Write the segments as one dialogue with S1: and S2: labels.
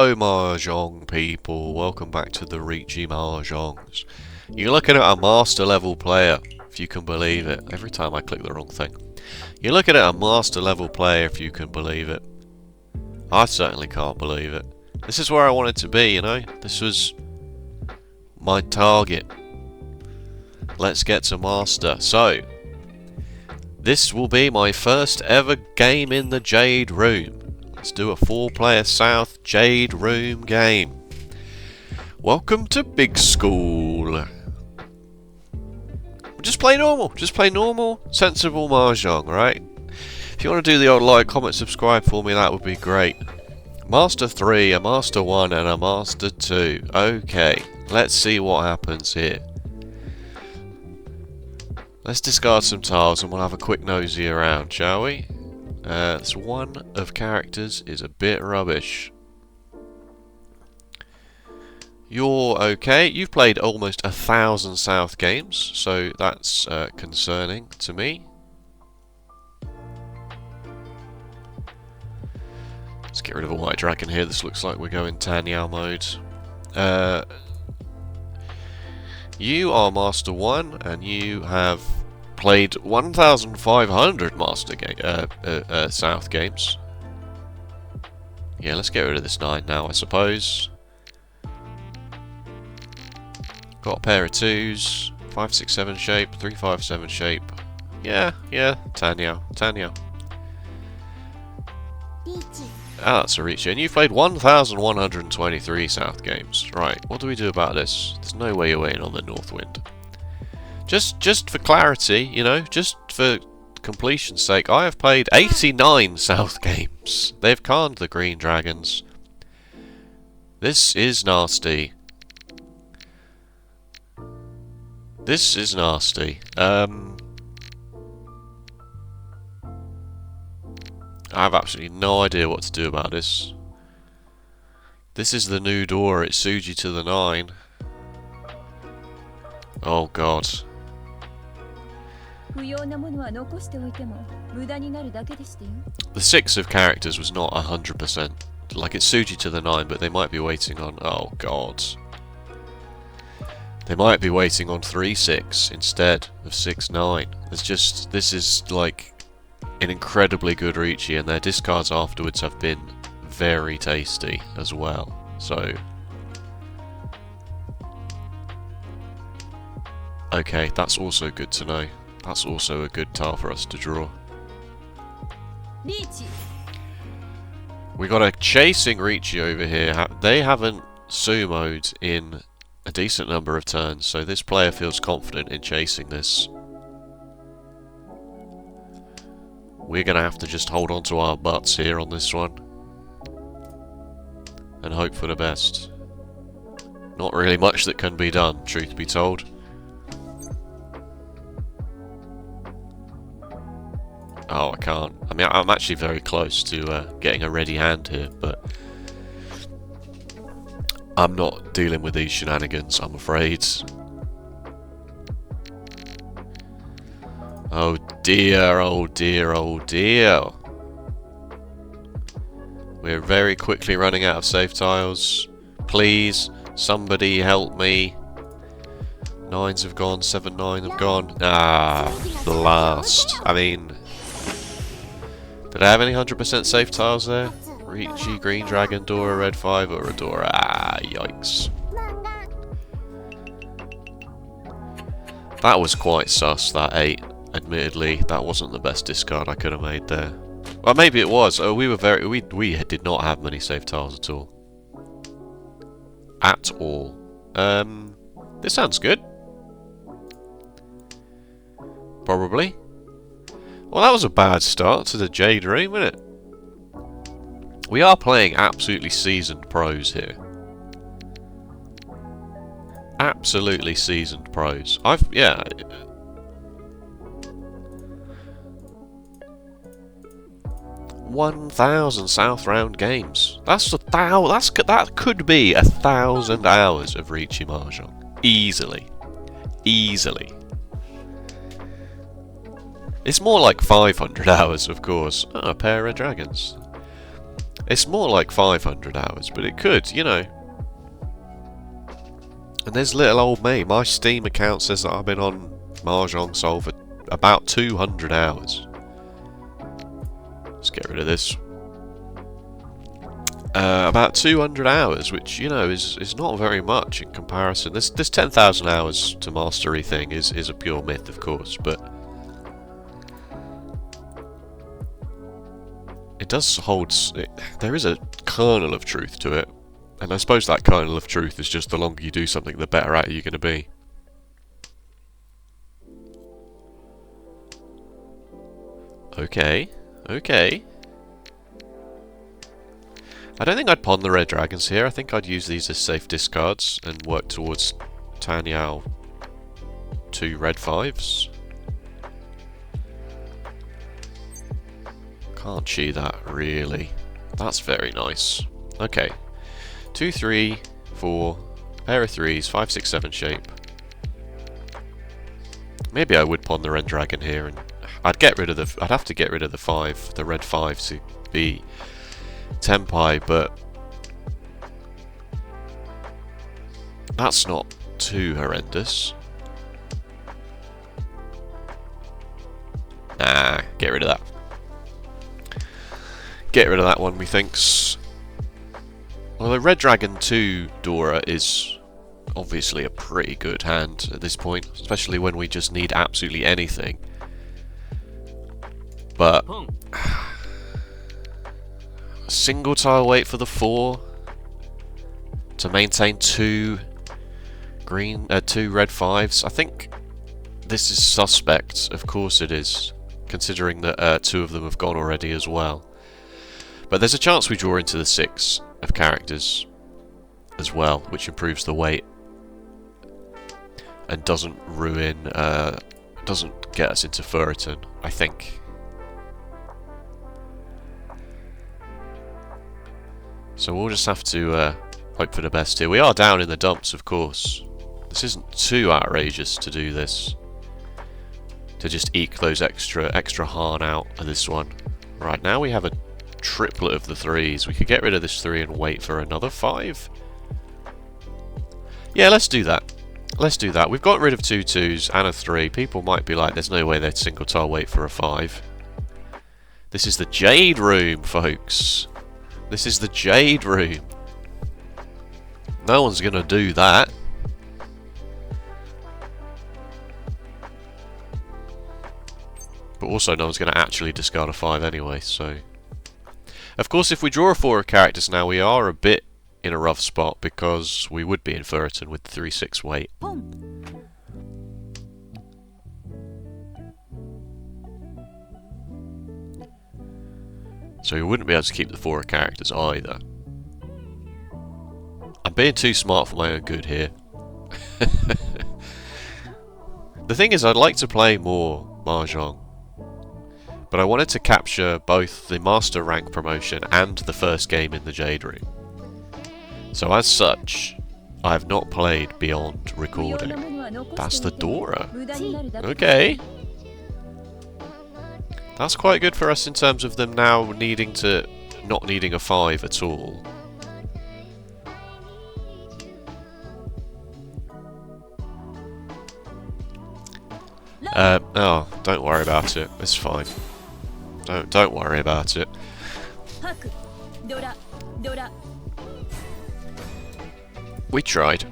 S1: Hello Mahjong people, welcome back to the Riichi Mahjongs. You're looking at a master level player, if you can believe it. Every time I click the wrong thing. You're looking at a master level player, if you can believe it. I certainly can't believe it. This is where I wanted to be, you know? This was my target. Let's get to master. So, this will be my first ever game in the Jade Room. Let's do a 4-player South Jade Room game. Welcome to Big School. Just play normal, sensible Mahjong, right? If you want to do the old like, comment, subscribe for me, that would be great. Master 3, a Master 1 and a Master 2. Okay, let's see what happens here. Let's discard some tiles and we'll have a quick nosy around, shall we? This one of characters is a bit rubbish. You're okay. You've played almost 1,000 South games, so that's concerning to me. Let's get rid of a white dragon here. This looks like we're going Tanyao mode. You are Master 1, and you have played 1,500 South games. Yeah, let's get rid of this 9 now, I suppose. Got a pair of 2s, 5, 6, 7 shape, 3, 5, 7 shape. Yeah, Tanyao. Ah, that's a Riichi. And you've played 1,123 South games. Right, what do we do about this? There's no way you're waiting on the North Wind. Just for clarity, you know, just for completion's sake, I have played 89 South games. They've canned the Green Dragons. This is nasty. This is nasty. I have absolutely no idea what to do about this. This is the new door. It's Suji to the 9. Oh god. The 6 of characters was not 100%. Like, it's Suji to the 9, but they might be waiting on... Oh god. They might be waiting on 3-6 instead of 6-9. It's just... This is, like, an incredibly good Riichi, and their discards afterwards have been very tasty as well. So... Okay, that's also good to know. That's also a good tile for us to draw. Riichi. We got a chasing Riichi over here. They haven't sumoed in a decent number of turns, so this player feels confident in chasing this. We're going to have to just hold on to our butts here on this one. And hope for the best. Not really much that can be done, truth be told. Oh, I can't. I mean, I'm actually very close to getting a ready hand here, but I'm not dealing with these shenanigans, I'm afraid. Oh dear, oh dear, oh dear. We're very quickly running out of safe tiles. Please, somebody help me. 9s have gone, 7, 9 have gone. Ah, blast. I mean... Did I have any 100% safe tiles there? Riichi, Green Dragon, Dora, Red 5, or a Dora? Ah, yikes. That was quite sus, that 8. Admittedly, that wasn't the best discard I could have made there. Well, maybe it was. Oh, we did not have many safe tiles at all. At all. This sounds good. Probably. Well, that was a bad start to the Jade Room, wasn't it? We are playing absolutely seasoned pros here. Absolutely seasoned pros. Yeah. 1,000 South round games. That could be 1,000 hours of Riichi Mahjong. Easily. It's more like 500 hours, of course. Oh, a pair of dragons. It's more like 500 hours, but it could, you know. And there's little old me. My Steam account says that I've been on Mahjong Soul for about 200 hours. Let's get rid of this. About 200 hours, which, you know, is not very much in comparison. This 10,000 hours to mastery thing is a pure myth, of course, but it does hold... there is a kernel of truth to it, and I suppose that kernel of truth is just the longer you do something, the better at it you're going to be. Okay, okay. I don't think I'd pawn the red dragons here. I think I'd use these as safe discards and work towards Tanyao 2 red 5s. Can't cheat that, really. That's very nice. Okay. 2, 3, 4, pair of 3s, 5, 6, 7 shape. Maybe I would pawn the red dragon here, and I'd have to get rid of the 5, the red 5 to be Tenpai, but that's not too horrendous. Nah, get rid of that. Get rid of that one, methinks. Well, the Red Dragon 2 Dora is obviously a pretty good hand at this point, especially when we just need absolutely anything. But single tile wait for the 4 to maintain 2 red 5s. I think this is suspect. Of course it is, considering that 2 of them have gone already as well. But there's a chance we draw into the 6 of characters as well, which improves the weight and doesn't ruin, doesn't get us into Furiton, I think. So we'll just have to hope for the best here. We are down in the dumps, of course. This isn't too outrageous to do this. To just eke those extra harn out of this one. Right, now we have a triplet of the 3s. We could get rid of this 3 and wait for another 5. Yeah, let's do that. Let's do that. We've got rid of 2 2s and a 3. People might be like, there's no way they'd single tile wait for a 5. This is the Jade Room, folks. This is the Jade Room. No one's gonna do that. But also no one's gonna actually discard a 5 anyway, so... Of course, if we draw a 4 of characters now, we are a bit in a rough spot because we would be in Furiton with 3/6 weight. So we wouldn't be able to keep the 4 of characters either. I'm being too smart for my own good here. The thing is, I'd like to play more Mahjong, but I wanted to capture both the Master Rank promotion and the first game in the Jade Room. So as such, I have not played beyond recording. That's the Dora. Okay. That's quite good for us in terms of them now not needing a 5 at all. Oh, don't worry about it. It's fine. Don't worry about it. We tried.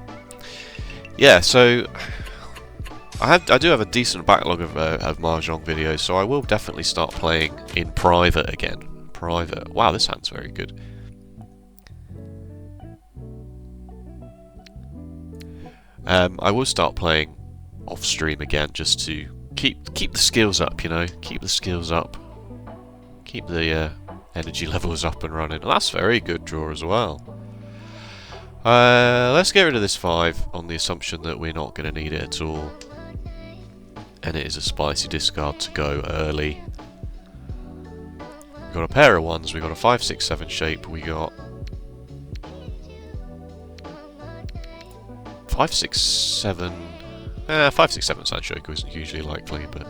S1: Yeah, so I do have a decent backlog of Mahjong videos, so I will definitely start playing in private again. Private. Wow, this hand's very good. I will start playing off stream again just to keep the skills up, you know. Keep the skills up. Keep the energy levels up and running. Well, that's a very good draw as well. Let's get rid of this 5 on the assumption that we're not going to need it at all. And it is a spicy discard to go early. We've got a pair of 1s, we've got a 5, 6, 7 shape, we got 5, 6, 7... 5, 6, 7 Sanshoko isn't usually likely, but...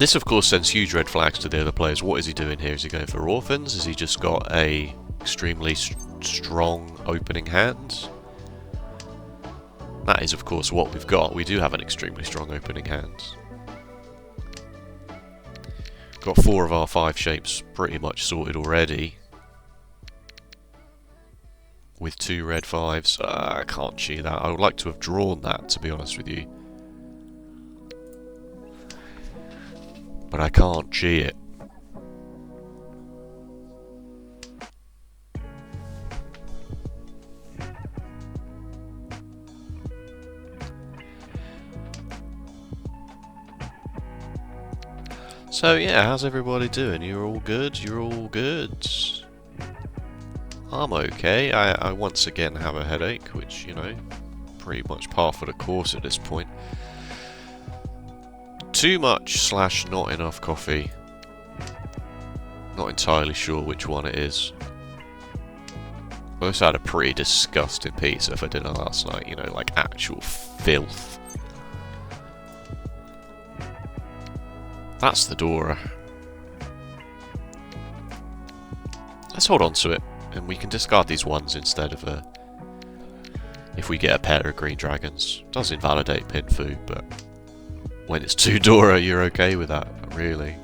S1: This, of course, sends huge red flags to the other players. What is he doing here? Is he going for orphans? Has he just got a extremely strong opening hand? That is, of course, what we've got. We do have an extremely strong opening hand. Got 4 of our 5 shapes pretty much sorted already. With 2 red 5s. I can't cheat that. I would like to have drawn that, to be honest with you. But I can't cheat it. So yeah, how's everybody doing? You're all good? You're all good? I'm okay. I once again have a headache, which, you know, pretty much par for the course at this point. Too much / not enough coffee. Not entirely sure which one it is. I also had a pretty disgusting pizza for dinner last night, you know, like actual filth. That's the Dora. Let's hold on to it, and we can discard these ones instead of a... if we get a pair of green dragons. Does invalidate Pinfu, but when it's 2 Dora, you're okay with that, really.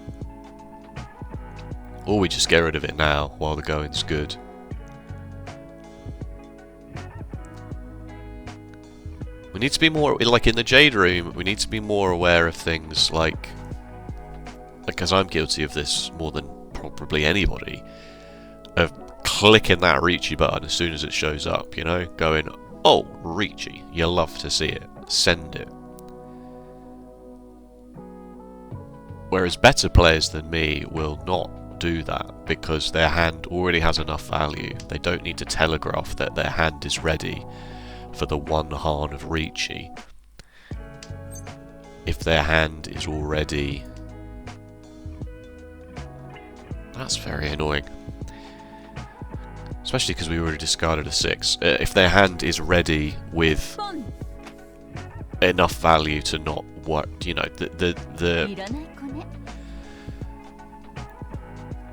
S1: Or we just get rid of it now, while the going's good. We need to be more, like in the Jade Room, we need to be more aware of things like... because I'm guilty of this more than probably anybody, of clicking that Riichi button as soon as it shows up, you know? Going, oh, Riichi, you love to see it, send it. Whereas better players than me will not do that, because their hand already has enough value. They don't need to telegraph that their hand is ready for the 1 Han of Riichi. If their hand is already... That's very annoying. Especially because we already discarded a 6. If their hand is ready with enough value to not what, you know,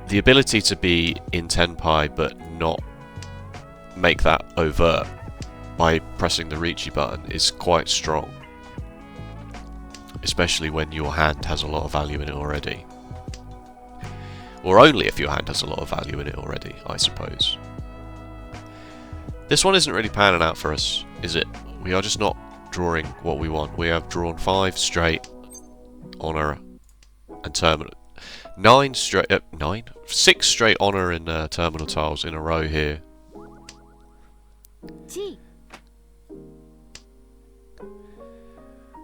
S1: the ability to be in Tenpai but not make that overt by pressing the Riichi button is quite strong. Especially when your hand has a lot of value in it already. Or only if your hand has a lot of value in it already, I suppose. This one isn't really panning out for us, is it? We are just not drawing what we want. We have drawn 5 straight, honor, and terminal. 6 straight honor and terminal tiles in a row here.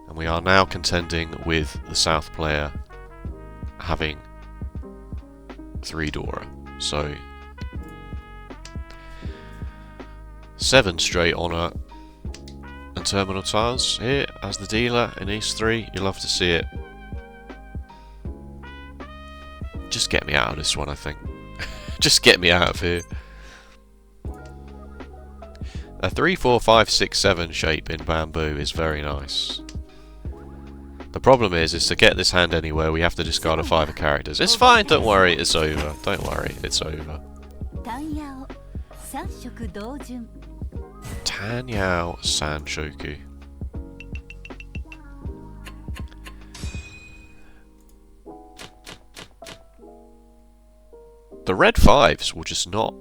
S1: And we are now contending with the South player having 3 Dora. So 7 straight honor and terminal tiles here as the dealer in East 3. You love to see it. Just get me out of this one, I think. Just get me out of here. A 3, 4, 5, 6, 7 shape in bamboo is very nice. The problem is to get this hand anywhere, we have to discard a 5 of characters. It's fine, don't worry, it's over. Don't worry, it's over. Tanyao Sanshoku. The red 5s will just not...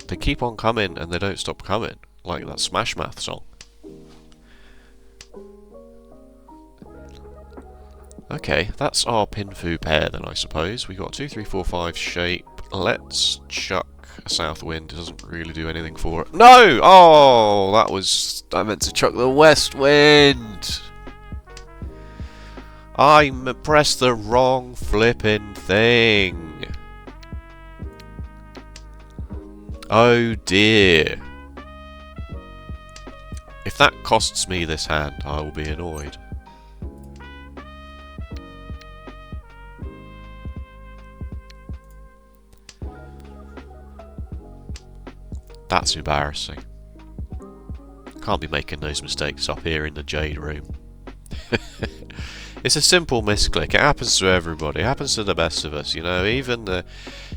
S1: They keep on coming and they don't stop coming. Like that Smash Mouth song. Okay, that's our Pinfu pair then, I suppose. We got 2, 3, 4, 5 shape. Let's chuck a South Wind. It doesn't really do anything for it. No! Oh, that was... I meant to chuck the West Wind. I pressed the wrong flipping thing. Oh dear. If that costs me this hand, I will be annoyed. That's embarrassing. Can't be making those mistakes up here in the Jade Room. It's a simple misclick. It happens to everybody. It happens to the best of us, you know. Even the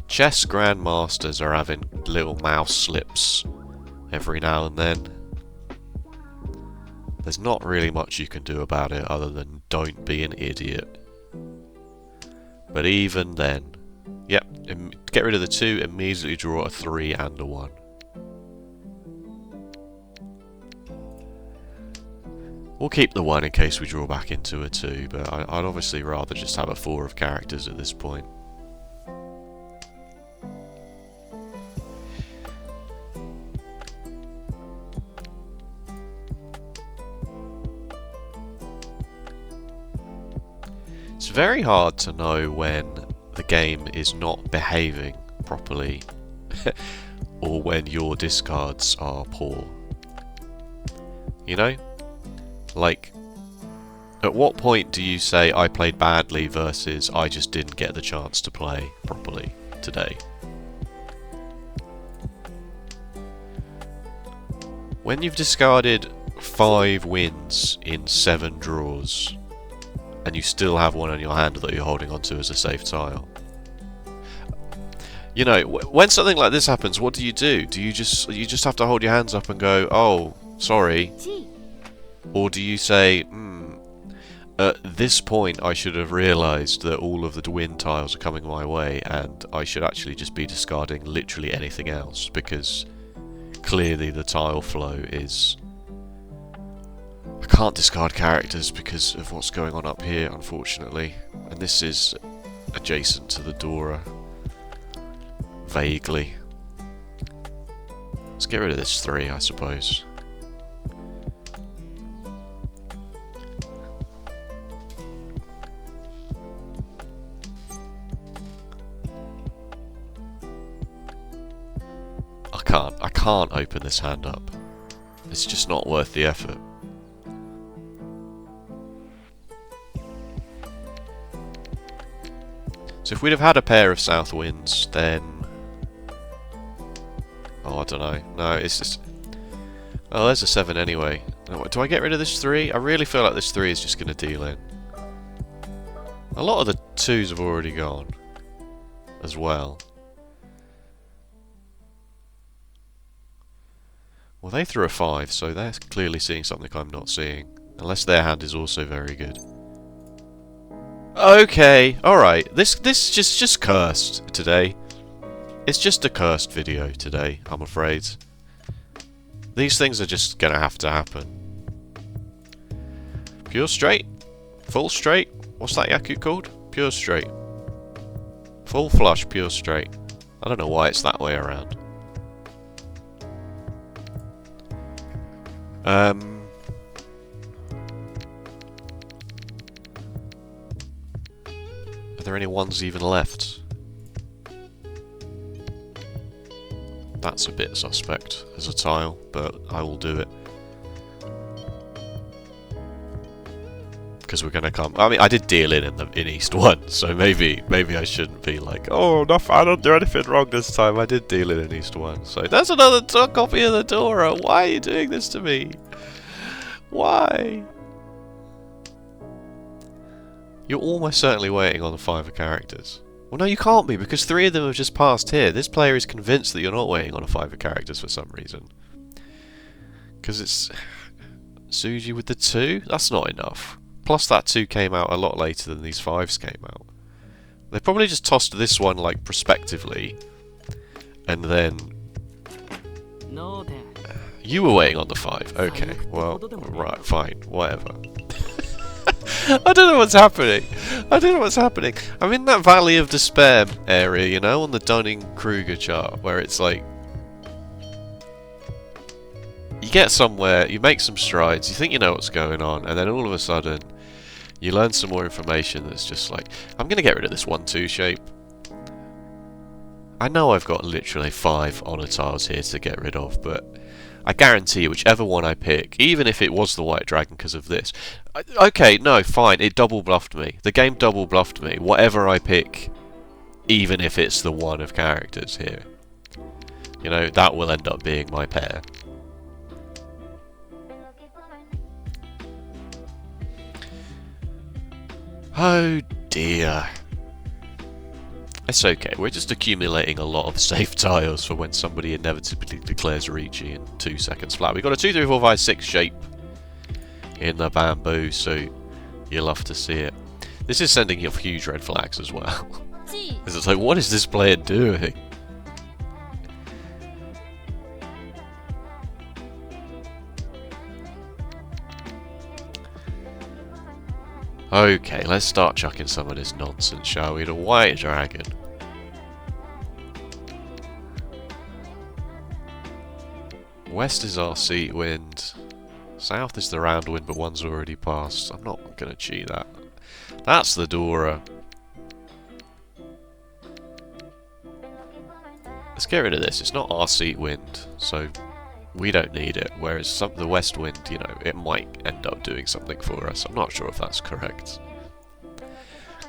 S1: chess grandmasters are having little mouse slips every now and then. There's not really much you can do about it other than don't be an idiot. But even then, yep, get rid of the 2, immediately draw a 3 and a 1. We'll keep the 1 in case we draw back into a 2, but I'd obviously rather just have a 4 of characters at this point. It's very hard to know when the game is not behaving properly or when your discards are poor. You know? Like, at what point do you say I played badly versus I just didn't get the chance to play properly today? When you've discarded 5 wins in 7 draws and you still have one in your hand that you're holding onto as a safe tile. You know, when something like this happens, what do? You just have to hold your hands up and go, oh, sorry? Or do you say, at this point I should have realised that all of the win tiles are coming my way and I should actually just be discarding literally anything else because clearly the tile flow is... I can't discard characters because of what's going on up here, unfortunately. And this is adjacent to the Dora. Vaguely. Let's get rid of this 3, I suppose. I can't open this hand up. It's just not worth the effort. So if we'd have had a pair of south winds, then... Oh, I don't know. No, it's just... Oh, there's a 7 anyway. Do I get rid of this 3? I really feel like this 3 is just going to deal in. A lot of the 2s have already gone. As well. Well, they threw a 5, so they're clearly seeing something I'm not seeing. Unless their hand is also very good. Okay, alright. This just cursed today. It's just a cursed video today, I'm afraid. These things are just gonna have to happen. Pure straight? Full straight? What's that Yaku called? Pure straight. Full flush, pure straight. I don't know why it's that way around. Are there any ones even left? That's a bit suspect as a tile, but I will do it. Because we're going to come... I mean, I did deal in East 1, so maybe I shouldn't be like, oh, no, I don't do anything wrong this time. I did deal in East 1. So that's another copy of the Dora. Why are you doing this to me? Why? You're almost certainly waiting on the 5 of characters. Well, no, you can't be, because 3 of them have just passed here. This player is convinced that you're not waiting on a 5 of characters for some reason. Because it's... Suji with the 2? That's not enough. Plus that 2 came out a lot later than these 5s came out. They probably just tossed this one, like, prospectively. And then... You were waiting on the 5. Okay, well, right, fine, whatever. I don't know what's happening. I don't know what's happening. I'm in that Valley of Despair area, you know, on the Dunning-Kruger chart, where it's like... You get somewhere, you make some strides, you think you know what's going on, and then all of a sudden, you learn some more information that's just like, I'm going to get rid of this 1-2 shape. I know I've got literally 5 honor tiles here to get rid of, but I guarantee you, whichever one I pick, even if it was the White Dragon because of this... Okay, no, fine, it double bluffed me. The game double bluffed me. Whatever I pick, even if it's the 1 of characters here. You know, that will end up being my pair. Oh dear. It's okay, we're just accumulating a lot of safe tiles for when somebody inevitably declares Riichi in 2 seconds flat. We've got a 2, 3, 4, 5, 6 shape in the bamboo, so you'll love to see it. This is sending off huge red flags as well. It's like, what is this player doing? Okay, let's start chucking some of this nonsense, shall we? The white dragon. West is our seat wind. South is the round wind, but one's already passed. I'm not going to cheat that. That's the Dora. Let's get rid of this. It's not our seat wind, so we don't need it. Whereas the west wind, you know, it might end up doing something for us. I'm not sure if that's correct.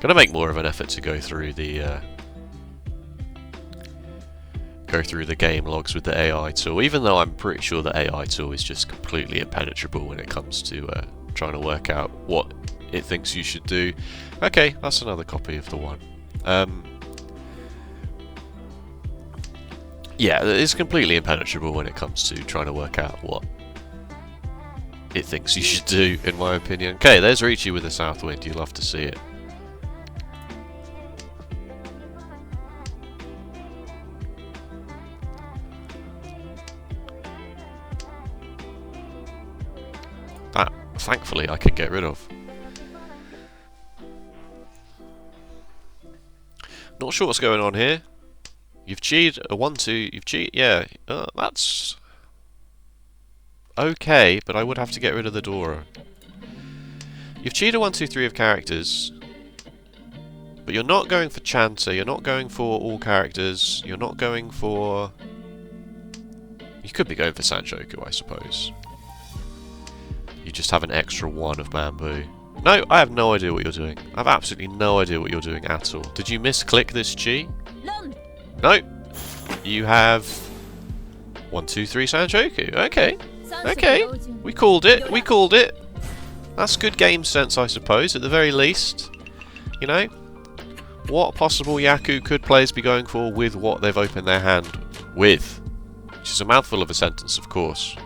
S1: Gonna make more of an effort to go through the game logs with the AI tool, even though I'm pretty sure the AI tool is just completely impenetrable when it comes to trying to work out what it thinks you should do. Okay, that's another copy of the one. Yeah, it's completely impenetrable when it comes to trying to work out what it thinks you should do, in my opinion. Okay, there's Riichi with the south wind. You'll love to see it. That, thankfully, I can get rid of. Not sure what's going on here. You've cheated a 1-2. You've cheated. Yeah, that's okay, but I would have to get rid of the Dora. You've cheated 1, 2, 3 of characters, but you're not going for Chanter. You're not going for all characters. You're not going for. You could be going for Sanchoku, I suppose. You just have an extra 1 of bamboo. No, I have no idea what you're doing. I have absolutely no idea what you're doing at all. Did you misclick this chi? No. You have 1, 2, 3 Sanchoku. Okay. Okay. We called it. We called it. That's good game sense, I suppose, at the very least. You know? What possible Yaku could players be going for with what they've opened their hand with? Which is a mouthful of a sentence, of course.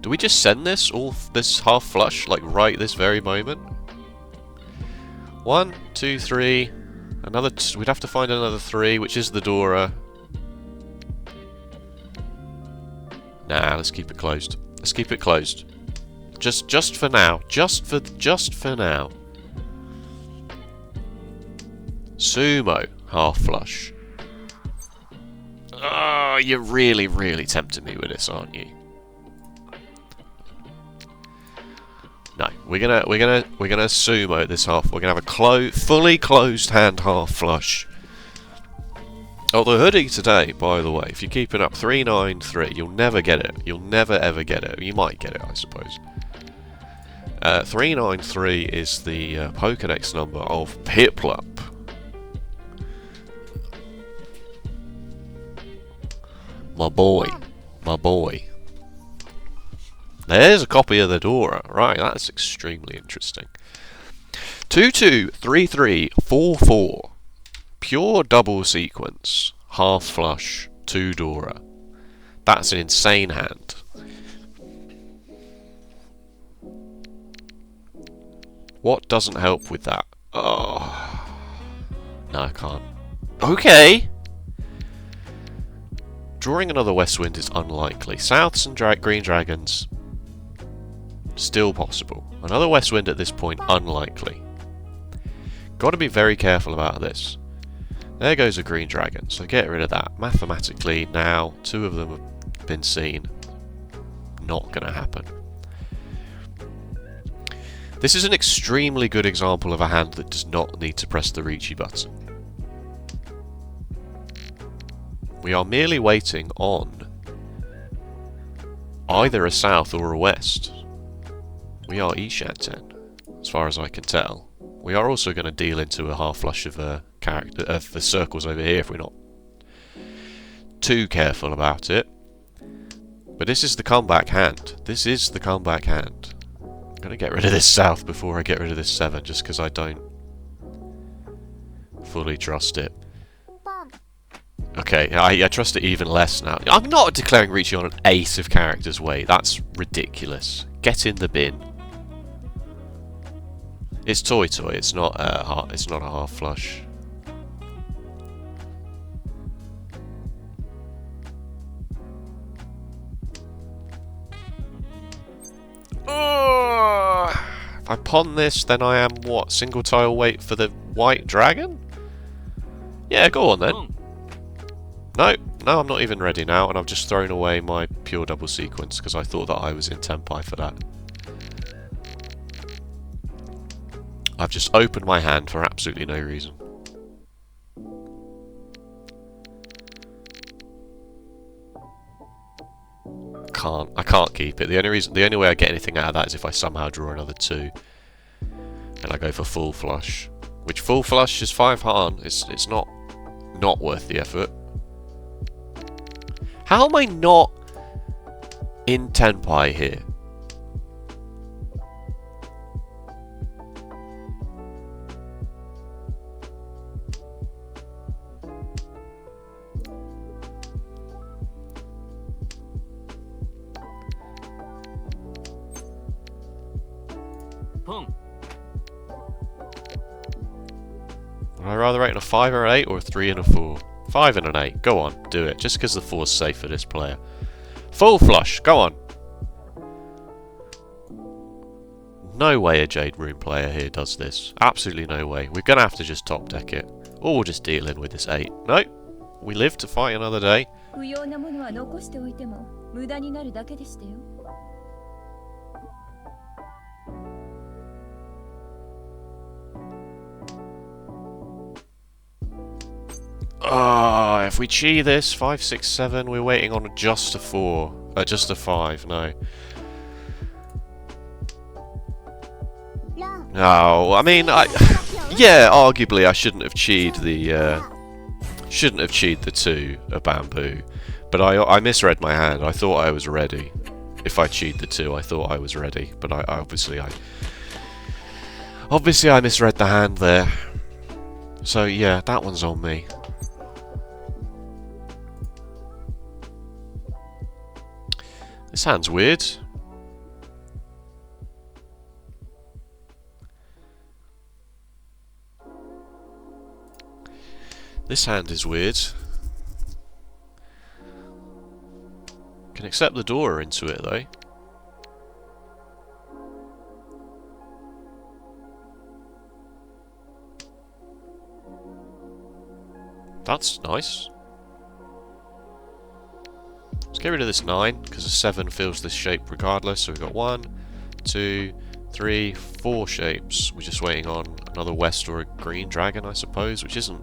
S1: Do we just send this half flush, like right this very moment? 1, 2, 3. We'd have to find another 3, which is the Dora. Nah, let's keep it closed. Let's keep it closed. Just for now. Just for now. Sumo, half flush. Oh, you're really, really tempting me with this, aren't you? No, we're gonna sumo this half. We're gonna have a fully closed hand half flush. Oh, the hoodie today, by the way, if you're keeping up 393, you'll never get it. You'll never ever get it. You might get it, I suppose. 393 is the Pokédex number of Piplup. My boy. My boy. There's a copy of the Dora. Right, that's extremely interesting. 223344. Pure double sequence. Half flush. 2 Dora. That's an insane hand. What doesn't help with that? Oh. No, I can't. Okay. Drawing another West Wind is unlikely. Souths and Green Dragons. Still possible. Another West Wind at this point, unlikely. Got to be very careful about this. There goes a Green Dragon, so get rid of that. Mathematically, now, 2 of them have been seen. Not going to happen. This is an extremely good example of a hand that does not need to press the Riichi button. We are merely waiting on either a south or a west. We are Ishanten, as far as I can tell. We are also going to deal into a half flush of the circles over here if we're not too careful about it. But this is the comeback hand. This is the comeback hand. I'm going to get rid of this south before I get rid of this 7, just because I don't fully trust it. Okay, I trust it even less now. I'm not declaring Riichi on an ace of characters. Wait, that's ridiculous. Get in the bin. It's toy. It's not a half flush. If I pawn this, then I am what? Single tile weight for the white dragon? Yeah, go on then. No, I'm not even ready now, and I've just thrown away my pure double sequence because I thought that I was in Tenpai for that. I've just opened my hand for absolutely no reason. I can't keep it. The only way I get anything out of that is if I somehow draw another 2, and I go for full flush. Which full flush is 5 Han. It's not worth the effort. How am I not in Tenpai here? Would I rather rate in a 5 or an 8 or a 3 and a 4? 5 and an 8. Go on, do it. Just because the 4's safe for this player. Full flush. Go on. No way a Jade Rune player here does this. Absolutely no way. We're going to have to just top deck it. Or we'll just deal in with this 8. No. We live to fight another day. If we chi this, 5, 6, 7, we're waiting on just a 4. Just a 5, no. No, I mean, yeah, arguably I shouldn't have chi'd the 2 of bamboo, but I misread my hand. I thought I was ready. If I chi'd the 2, I thought I was ready, but I obviously misread the hand there. So yeah, that one's on me. This hand's weird. This hand is weird. Can accept the door into it though. That's nice. Let's get rid of this 9, because a 7 fills this shape regardless. So we've got 1, 2, 3, 4 shapes. We're just waiting on another west or a green dragon, I suppose, which isn't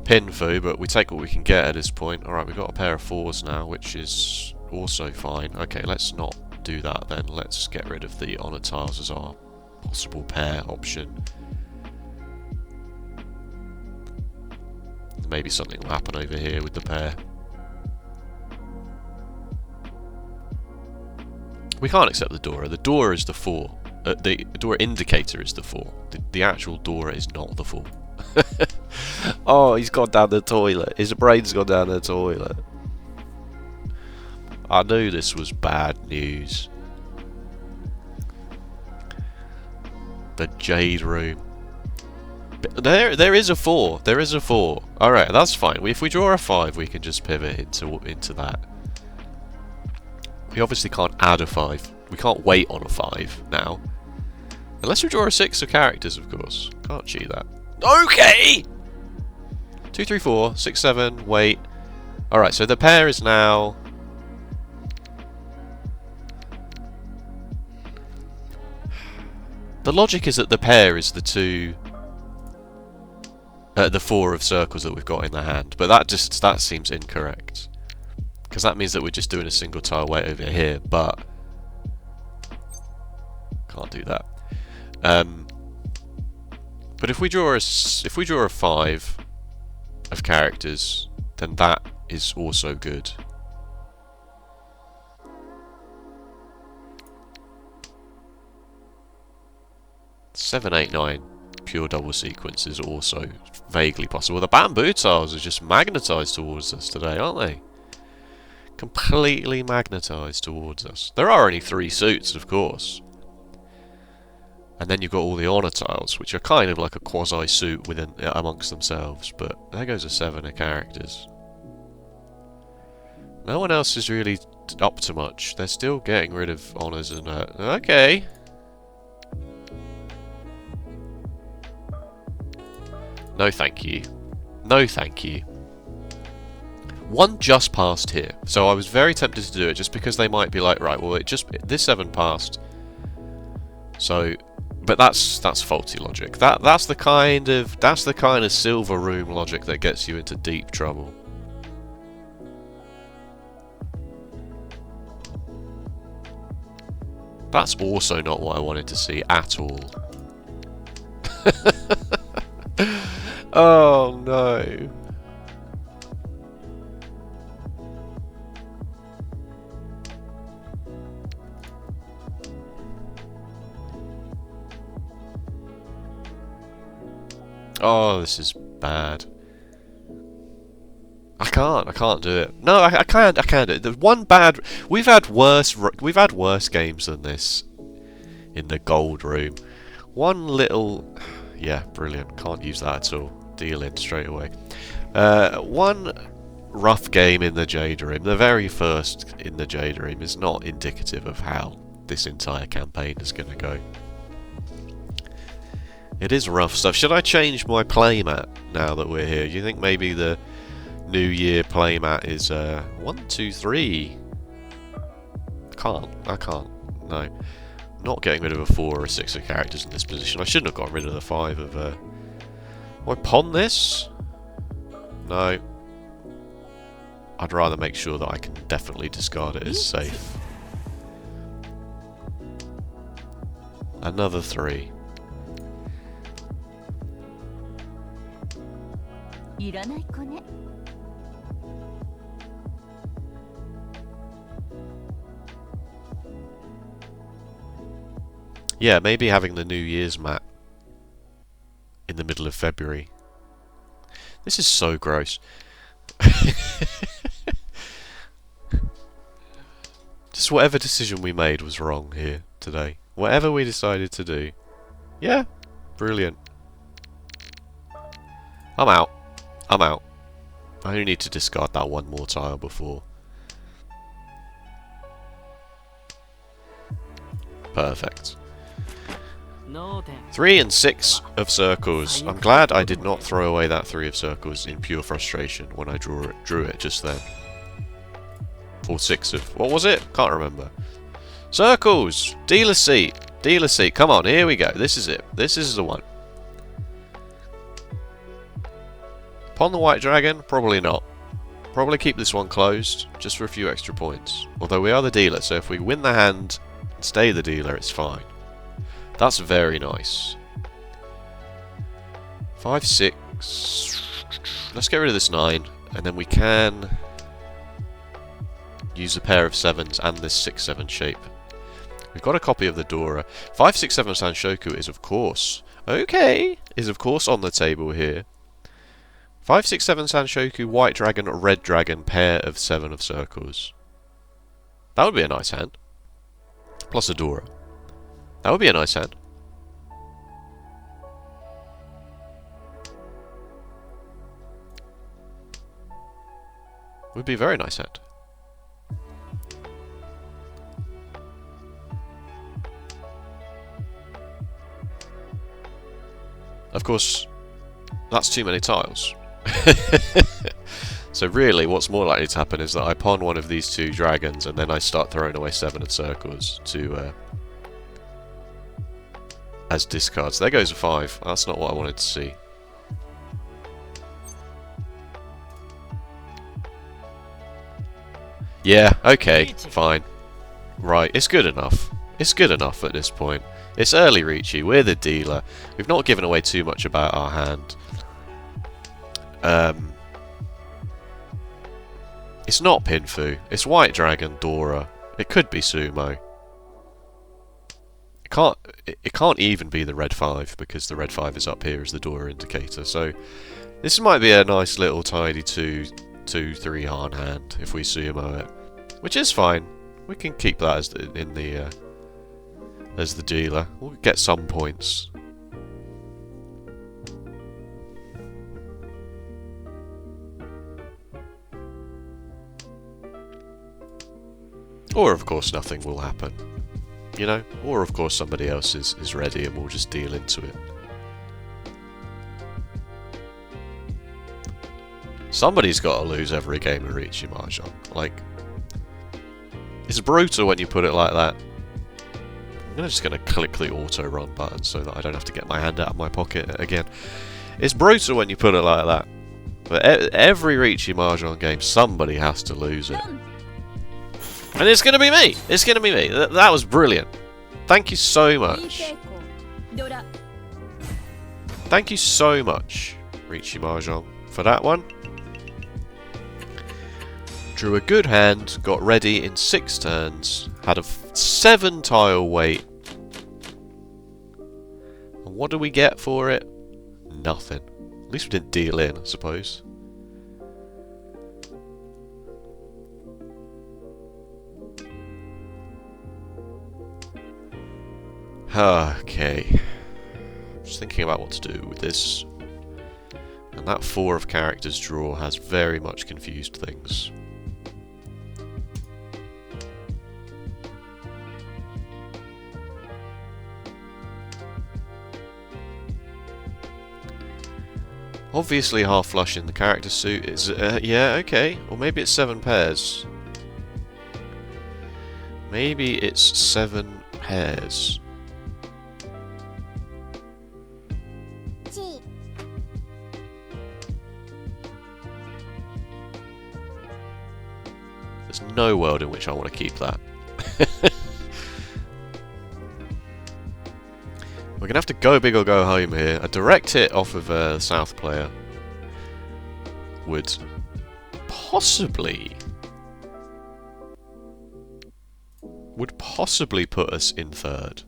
S1: pinfu, but we take what we can get at this point. Alright, we've got a pair of 4s now, which is also fine. Okay, let's not do that then. Let's get rid of the honor tiles as our possible pair option. Maybe something will happen over here with the pair. We can't accept the Dora. The Dora is the 4. The Dora indicator is the 4. The actual Dora is not the 4. Oh, he's gone down the toilet. His brain's gone down the toilet. I knew this was bad news. The Jade Room. There is a 4. There is a 4. Alright, that's fine. If we draw a 5, we can just pivot into that. We obviously can't add a 5. We can't wait on a 5 now. Unless we draw a 6 of characters, of course. Can't cheat that. Okay! 2, 3, 4, 6, 7, wait. Alright, so the pair is now... The logic is that the pair is the 2... the 4 of circles that we've got in the hand. But that seems incorrect. Because that means that we're just doing a single tile weight over here, but... Can't do that. But if we draw a 5 of characters, then that is also good. 7, 8, 9 pure double sequence is also vaguely possible. The bamboo tiles are just magnetised towards us today, aren't they? Completely magnetised towards us. There are only 3 suits, of course. And then you've got all the honour tiles, which are kind of like a quasi-suit within amongst themselves. But there goes a 7 of characters. No one else is really up to much. They're still getting rid of honours and... okay. No thank you. No thank you. One just passed here. So I was very tempted to do it just because they might be like, right, well, this 7 passed. So... But that's faulty logic. That's the kind of silver room logic that gets you into deep trouble. That's also not what I wanted to see at all. Oh no. Oh, this is bad. I can't do it. No, I can't do it. The one bad... We've had worse games than this in the gold room. One little... Yeah, brilliant. Can't use that at all. Deal in straight away. One rough game in the jade room. The very first in the jade room is not indicative of how this entire campaign is going to go. It is rough stuff. Should I change my playmat now that we're here? Do you think maybe the New Year playmat is 1, 2, 3? I can't. No. I'm not getting rid of a 4 or a 6 of characters in this position. I shouldn't have got rid of the 5 of... Will I pawn this? No. I'd rather make sure that I can definitely discard it as safe. Another 3. Yeah, maybe having the New Year's mat in the middle of February. This is so gross. Just whatever decision we made was wrong here today. Whatever we decided to do. Yeah, brilliant. I'm out. I'm out. I only need to discard that one more tile before. Perfect. 3 and 6 of circles. I'm glad I did not throw away that 3 of circles in pure frustration when I drew it just then. Or 6 of... What was it? Can't remember. Circles! Dealer seat! Dealer seat. Come on, here we go. This is it. This is the one. Upon the white dragon? Probably not. Probably keep this one closed, just for a few extra points. Although we are the dealer, so if we win the hand and stay the dealer, it's fine. That's very nice. 5, 6... Let's get rid of this 9, and then we can use a pair of 7s and this 6-7 shape. We've got a copy of the Dora. 5, 6, 7 Sanshoku is of course... Okay! Is of course on the table here. 5, 6, 7 Sanshoku, white dragon, red dragon, pair of 7 of circles. That would be a nice hand. Plus a Dora. That would be a nice hand. Would be a very nice hand. Of course, that's too many tiles. So really, what's more likely to happen is that I pawn one of these 2 dragons and then I start throwing away 7 of circles to as discards. There goes a 5. That's not what I wanted to see. Yeah, okay, fine. Right, it's good enough. It's good enough at this point. It's early Riichi, we're the dealer. We've not given away too much about our hand. It's not Pinfu. It's White Dragon, Dora. It could be Sumo. It can't even be the red 5 because the red 5 is up here as the door indicator. So this might be a nice little tidy 2-3 hard hand if we sumo it, which is fine. We can keep that as the dealer. We'll get some points. Or of course nothing will happen. You know? Or of course somebody else is ready and we'll just deal into it. Somebody's got to lose every game of Riichi Mahjong. Like, it's brutal when you put it like that. I'm just going to click the auto run button so that I don't have to get my hand out of my pocket again. It's brutal when you put it like that. But every Riichi Mahjong game, somebody has to lose it. And it's going to be me! It's going to be me. That was brilliant. Thank you so much. Thank you so much, Riichi Mahjong, for that one. Drew a good hand, got ready in 6 turns, had a 7 tile wait. And what do we get for it? Nothing. At least we didn't deal in, I suppose. Okay. Just thinking about what to do with this. And that 4 of characters draw has very much confused things. Obviously half flush in the character suit is, yeah, okay. Or maybe it's 7 pairs. Maybe it's 7 pairs. There's no world in which I want to keep that. We're going to have to go big or go home here. A direct hit off of the south player would possibly put us in 3rd.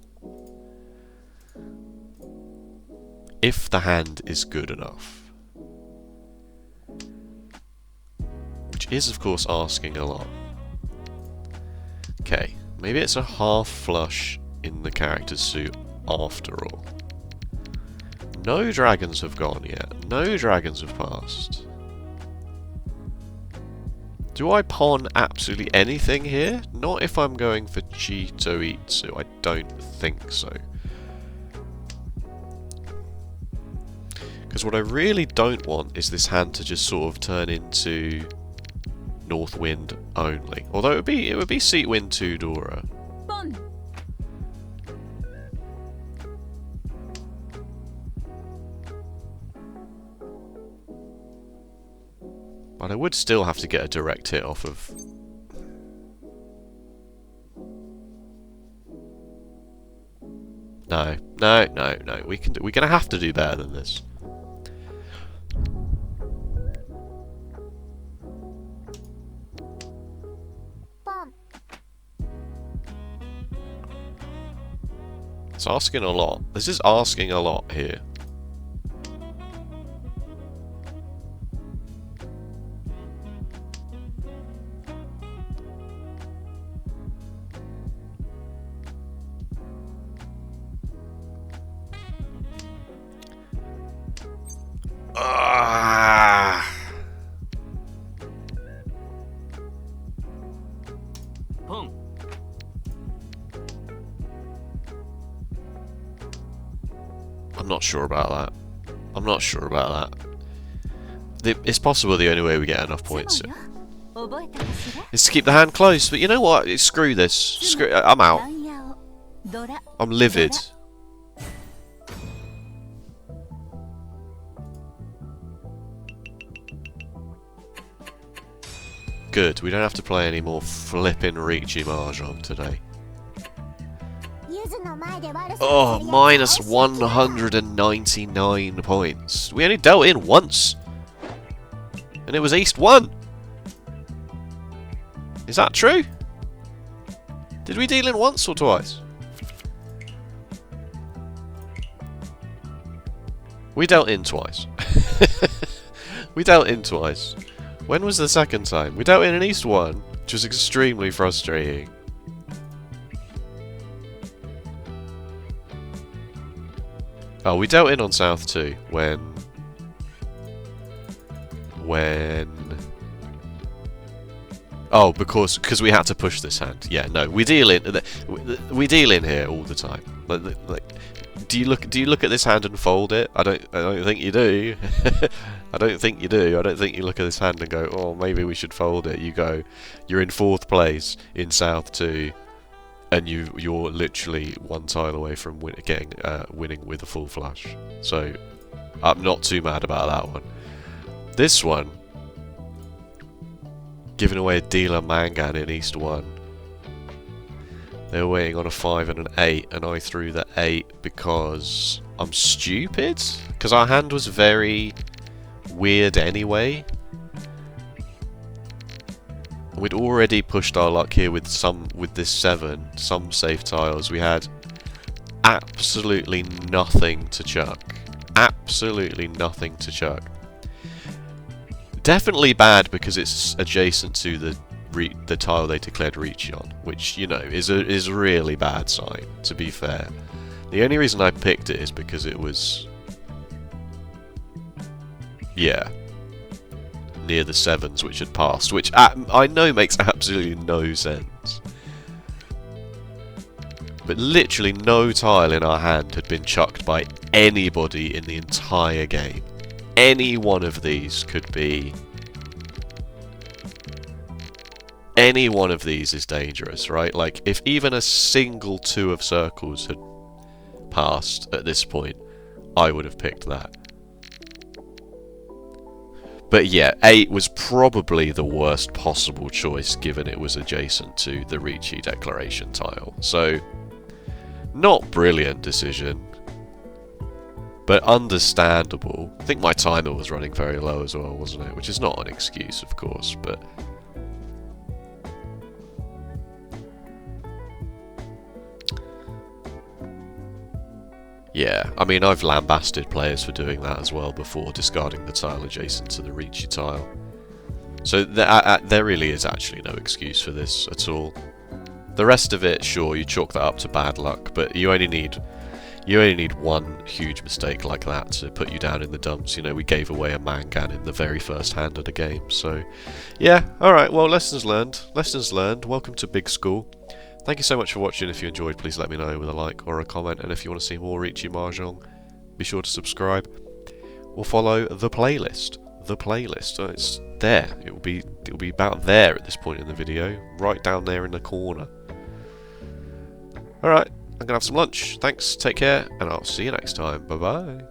S1: If the hand is good enough. Which is, of course, asking a lot. Okay, maybe it's a half flush in the character's suit after all. No dragons have gone yet. No dragons have passed. Do I pawn absolutely anything here? Not if I'm going for Chito Itsu. I don't think so. Because what I really don't want is this hand to just sort of turn into North Wind only. Although it would be Seat Wind 2 Dora. But I would still have to get a direct hit off of... No. We're gonna have to do better than this. It's asking a lot. This is asking a lot here. I'm not sure about that. I'm not sure about that. It's possible the only way we get enough points is to keep the hand close, but you know what? Screw this. I'm out. I'm livid. Good, we don't have to play any more flippin' Riichi Mahjong today. Oh, minus 199 points. We only dealt in once. And it was East 1. Is that true? Did we deal in once or twice? We dealt in twice. We dealt in twice. When was the second time? We dealt in an east one, which was extremely frustrating. Oh, we dealt in on south too, when... Oh, because we had to push this hand. Yeah, no, we deal in here all the time. Like, do you look at this hand and fold it? I don't think you do. I don't think you do. I don't think you look at this hand and go, oh, maybe we should fold it. You go, you're in 4th place in South 2, and you're literally one tile away from winning with a full flush. So I'm not too mad about that one. This one, giving away a dealer Mangan in East 1. They were waiting on a 5 and an 8, and I threw the 8 because I'm stupid? Because our hand was very weird anyway. We'd already pushed our luck here with this 7, some safe tiles. We had absolutely nothing to chuck. Absolutely nothing to chuck. Definitely bad because it's adjacent to the tile they declared Riichi on, which, you know, is a really bad sign, to be fair. The only reason I picked it is because it was, yeah, near the 7s which had passed, which I know makes absolutely no sense. But literally no tile in our hand had been chucked by anybody in the entire game. Any one of these could be... Any one of these is dangerous, right? Like, if even a single 2 of circles had passed at this point, I would have picked that. But yeah, 8 was probably the worst possible choice, given it was adjacent to the Riichi declaration tile. So, not brilliant decision, but understandable. I think my timer was running very low as well, wasn't it? Which is not an excuse, of course, but... yeah, I mean, I've lambasted players for doing that as well before, discarding the tile adjacent to the Riichi tile. So there really is actually no excuse for this at all. The rest of it, sure, you chalk that up to bad luck, but you only need one huge mistake like that to put you down in the dumps. You know, we gave away a Mangan in the very first hand of the game, so... yeah, alright, well, lessons learned. Lessons learned. Welcome to Big School. Thank you so much for watching. If you enjoyed, please let me know with a like or a comment, and if you want to see more Riichi Mahjong, be sure to subscribe or follow the playlist. The playlist, so it's there. It'll be about there at this point in the video, right down there in the corner. Alright, I'm gonna have some lunch. Thanks, take care, and I'll see you next time. Bye bye.